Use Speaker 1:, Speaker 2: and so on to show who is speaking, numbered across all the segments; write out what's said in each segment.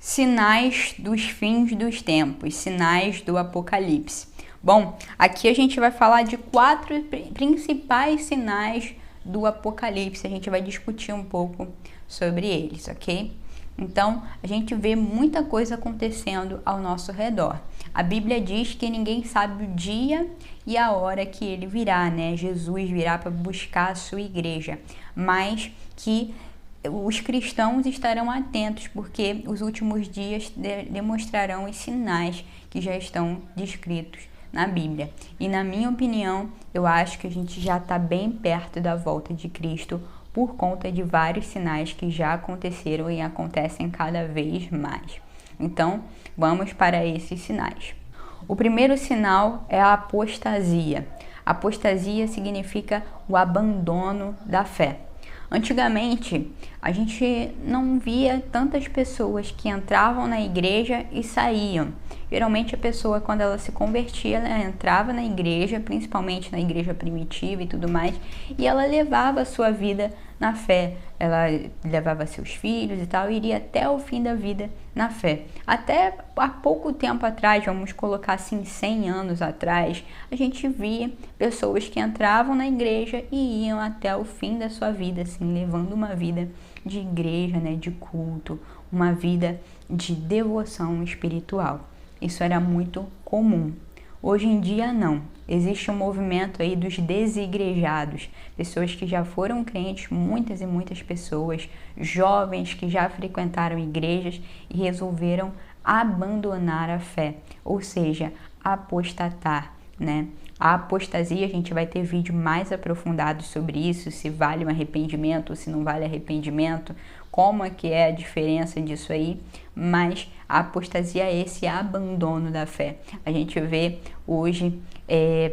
Speaker 1: Sinais dos fins dos tempos, sinais do Apocalipse. Bom, aqui a gente vai falar de 4 principais sinais do Apocalipse. A gente vai discutir um pouco sobre eles, ok? Então, a gente vê muita coisa acontecendo ao nosso redor. A Bíblia diz que ninguém sabe o dia e a hora que ele virá, né? Jesus virá para buscar a sua igreja, mas que os cristãos estarão atentos, porque os últimos dias demonstrarão os sinais que já estão descritos na Bíblia. E na minha opinião, eu acho que a gente já está bem perto da volta de Cristo por conta de vários sinais que já aconteceram e acontecem cada vez mais. Então, vamos para esses sinais. O primeiro sinal é a apostasia. Apostasia significa o abandono da fé. Antigamente, a gente não via tantas pessoas que entravam na igreja e saíam. Geralmente a pessoa, quando ela se convertia, ela entrava na igreja, principalmente na igreja primitiva e tudo mais, e ela levava a sua vida na fé. Ela levava seus filhos e tal, e iria até o fim da vida na fé. Até há pouco tempo atrás, vamos colocar assim 100 anos atrás, a gente via pessoas que entravam na igreja e iam até o fim da sua vida, assim, levando uma vida de igreja, né, de culto, uma vida de devoção espiritual. Isso era muito comum. Hoje em dia não. Existe um movimento aí dos desigrejados, pessoas que já foram crentes, muitas e muitas pessoas, jovens que já frequentaram igrejas e resolveram abandonar a fé, ou seja, apostatar, né? A apostasia, a gente vai ter vídeo mais aprofundado sobre isso, se vale um arrependimento ou se não vale arrependimento, como é que é a diferença disso aí, mas a apostasia é esse abandono da fé. A gente vê hoje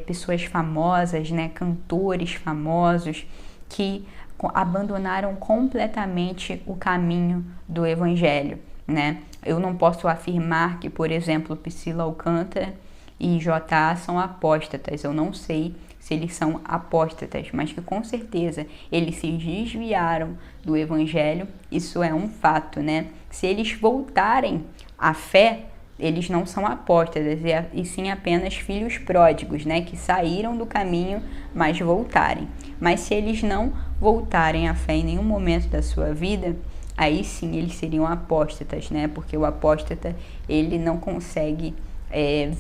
Speaker 1: pessoas famosas, né, cantores famosos que abandonaram completamente o caminho do evangelho, né? Eu não posso afirmar que, por exemplo, Priscila Alcântara e J.A. são apóstatas. Eu não sei se eles são apóstatas, mas que com certeza eles se desviaram do evangelho, isso é um fato, né? Se eles voltarem à fé, eles não são apóstatas, e sim apenas filhos pródigos, né? Que saíram do caminho, mas voltarem. Mas se eles não voltarem à fé em nenhum momento da sua vida, aí sim eles seriam apóstatas, né? Porque o apóstata, ele não consegue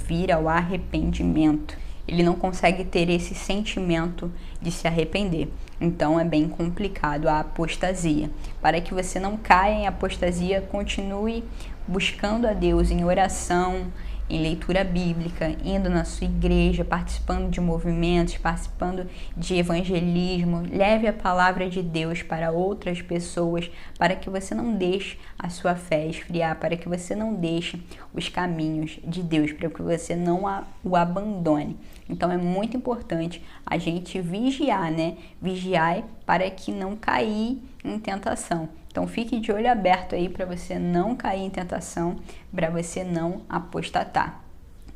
Speaker 1: vir ao arrependimento. Ele não consegue ter esse sentimento de se arrepender. Então é bem complicado a apostasia. Para que você não caia em apostasia, continue buscando a Deus em oração, em leitura bíblica, indo na sua igreja, participando de movimentos, participando de evangelismo. Leve a palavra de Deus para outras pessoas, para que você não deixe a sua fé esfriar, para que você não deixe os caminhos de Deus, para que você não o abandone. Então é muito importante a gente vigiar, né? Vigiar para que não cair em tentação. Então fique de olho aberto aí para você não cair em tentação, para você não apostatar.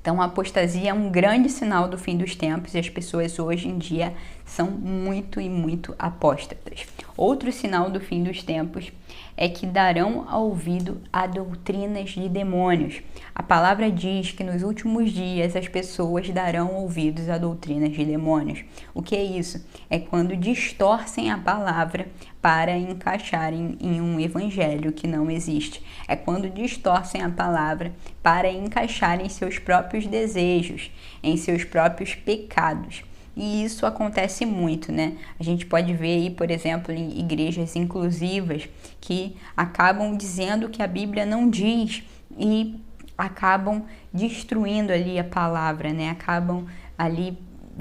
Speaker 1: Então a apostasia é um grande sinal do fim dos tempos e as pessoas hoje em dia são muito e muito apóstatas. Outro sinal do fim dos tempos é que darão ouvido a doutrinas de demônios. A palavra diz que nos últimos dias as pessoas darão ouvidos a doutrinas de demônios. O que é isso? É quando distorcem a palavra para encaixarem em um evangelho que não existe. É quando distorcem a palavra para encaixarem em seus próprios desejos, em seus próprios pecados. E isso acontece muito, né? A gente pode ver aí, por exemplo, em igrejas inclusivas que acabam dizendo que a Bíblia não diz e acabam destruindo ali a palavra, né? Acabam ali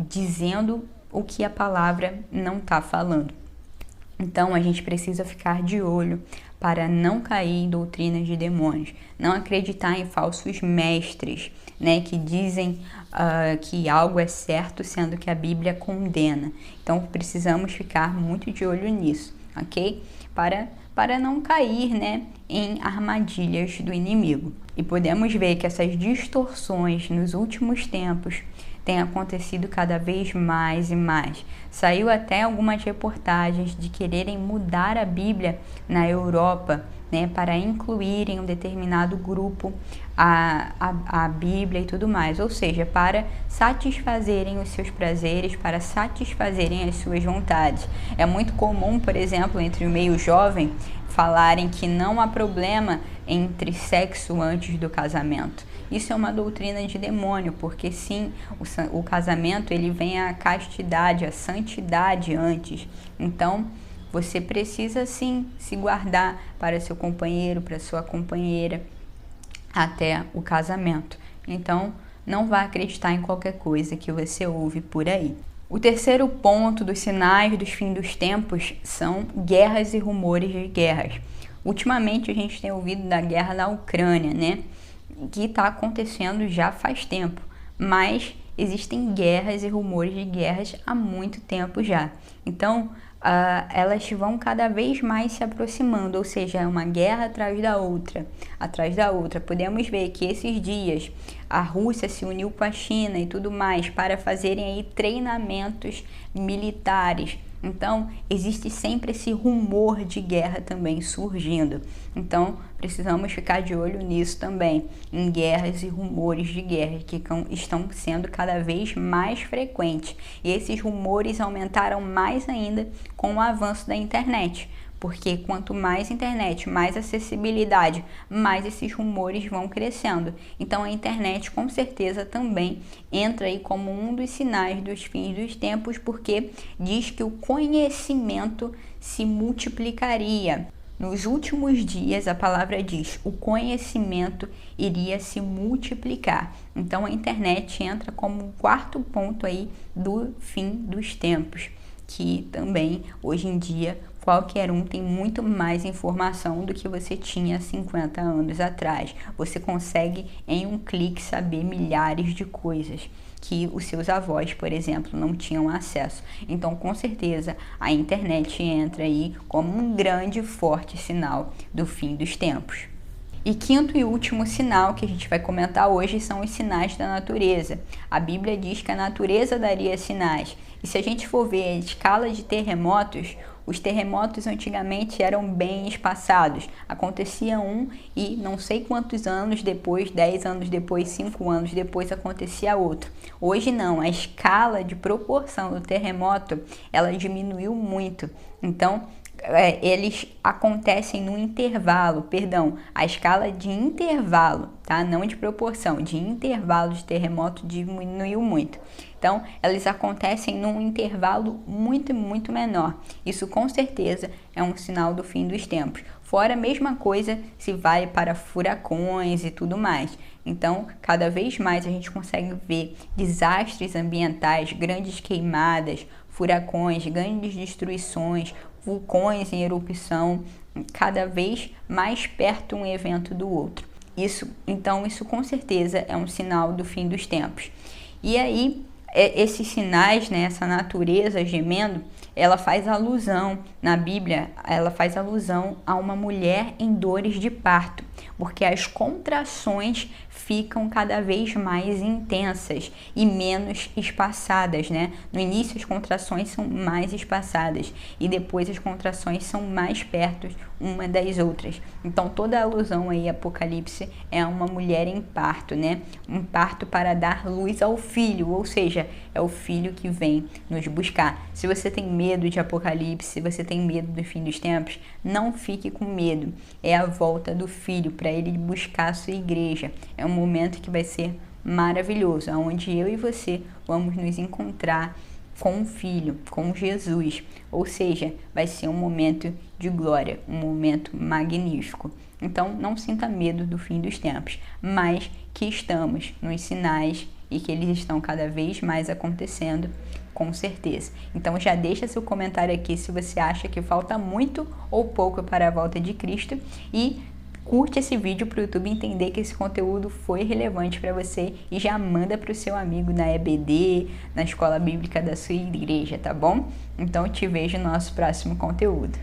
Speaker 1: dizendo o que a palavra não está falando. Então, a gente precisa ficar de olho para não cair em doutrinas de demônios, não acreditar em falsos mestres, né, que dizem que algo é certo, sendo que a Bíblia condena. Então, precisamos ficar muito de olho nisso, ok? Para não cair, né, em armadilhas do inimigo. E podemos ver que essas distorções nos últimos tempos tem acontecido cada vez mais e mais. Saiu até algumas reportagens de quererem mudar a Bíblia na Europa, né, para incluir em um determinado grupo a Bíblia e tudo mais, ou seja, para satisfazerem os seus prazeres, para satisfazerem as suas vontades. É muito comum, por exemplo, entre o meio jovem, falarem que não há problema entre sexo antes do casamento. Isso é uma doutrina de demônio, porque sim, o casamento ele vem a castidade, a santidade antes. Então, você precisa sim se guardar para seu companheiro, para sua companheira, até o casamento. Então, não vá acreditar em qualquer coisa que você ouve por aí. O terceiro ponto dos sinais dos fins dos tempos são guerras e rumores de guerras. Ultimamente a gente tem ouvido da guerra na Ucrânia, né? Que está acontecendo já faz tempo, mas existem guerras e rumores de guerras há muito tempo já. Então, elas vão cada vez mais se aproximando, ou seja, é uma guerra atrás da outra, atrás da outra. Podemos ver que esses dias a Rússia se uniu com a China e tudo mais para fazerem aí treinamentos militares. Então, existe sempre esse rumor de guerra também surgindo. Então, precisamos ficar de olho nisso também, em guerras e rumores de guerra que estão sendo cada vez mais frequentes. E esses rumores aumentaram mais ainda com o avanço da internet. Porque quanto mais internet, mais acessibilidade, mais esses rumores vão crescendo. Então a internet com certeza também entra aí como um dos sinais dos fins dos tempos, porque diz que o conhecimento se multiplicaria. Nos últimos dias, a palavra diz, o conhecimento iria se multiplicar. Então a internet entra como um quarto ponto aí do fim dos tempos, que também hoje em dia qualquer um tem muito mais informação do que você tinha 50 anos atrás. Você consegue em um clique saber milhares de coisas que os seus avós, por exemplo, não tinham acesso. Então, com certeza, a internet entra aí como um grande e forte sinal do fim dos tempos. E quinto e último sinal que a gente vai comentar hoje são os sinais da natureza. A Bíblia diz que a natureza daria sinais. E se a gente for ver a escala de terremotos, os terremotos antigamente eram bem espaçados. Acontecia um e não sei quantos anos depois, 10 anos depois, 5 anos depois, acontecia outro. Hoje não, a escala de proporção do terremoto, ela diminuiu muito. Então, eles acontecem no intervalo, a escala de intervalo, tá? Não de proporção, de intervalo de terremoto diminuiu muito. Então, eles acontecem num intervalo muito, muito menor. Isso com certeza é um sinal do fim dos tempos. Fora a mesma coisa se vai para furacões e tudo mais. Então, cada vez mais a gente consegue ver desastres ambientais, grandes queimadas, furacões, grandes destruições, vulcões em erupção, cada vez mais perto um evento do outro. Então, isso com certeza é um sinal do fim dos tempos. E aí, esses sinais, né, essa natureza gemendo, ela faz alusão, na Bíblia, ela faz alusão a uma mulher em dores de parto, porque as contrações ficam cada vez mais intensas e menos espaçadas, né? No início as contrações são mais espaçadas e depois as contrações são mais perto uma das outras. Então toda a alusão aí Apocalipse é uma mulher em parto, né? Um parto para dar luz ao filho, ou seja, é o filho que vem nos buscar. Se você tem medo de Apocalipse, se você tem medo do fim dos tempos, não fique com medo. É a volta do filho para ele buscar a sua igreja. É um momento que vai ser maravilhoso, onde eu e você vamos nos encontrar com o Filho, com Jesus. Ou seja, vai ser um momento de glória, um momento magnífico. Então, não sinta medo do fim dos tempos, mas que estamos nos sinais e que eles estão cada vez mais acontecendo, com certeza. Então, já deixa seu comentário aqui se você acha que falta muito ou pouco para a volta de Cristo e curte esse vídeo para o YouTube entender que esse conteúdo foi relevante para você e já manda para o seu amigo na EBD, na escola bíblica da sua igreja, tá bom? Então, te vejo no nosso próximo conteúdo.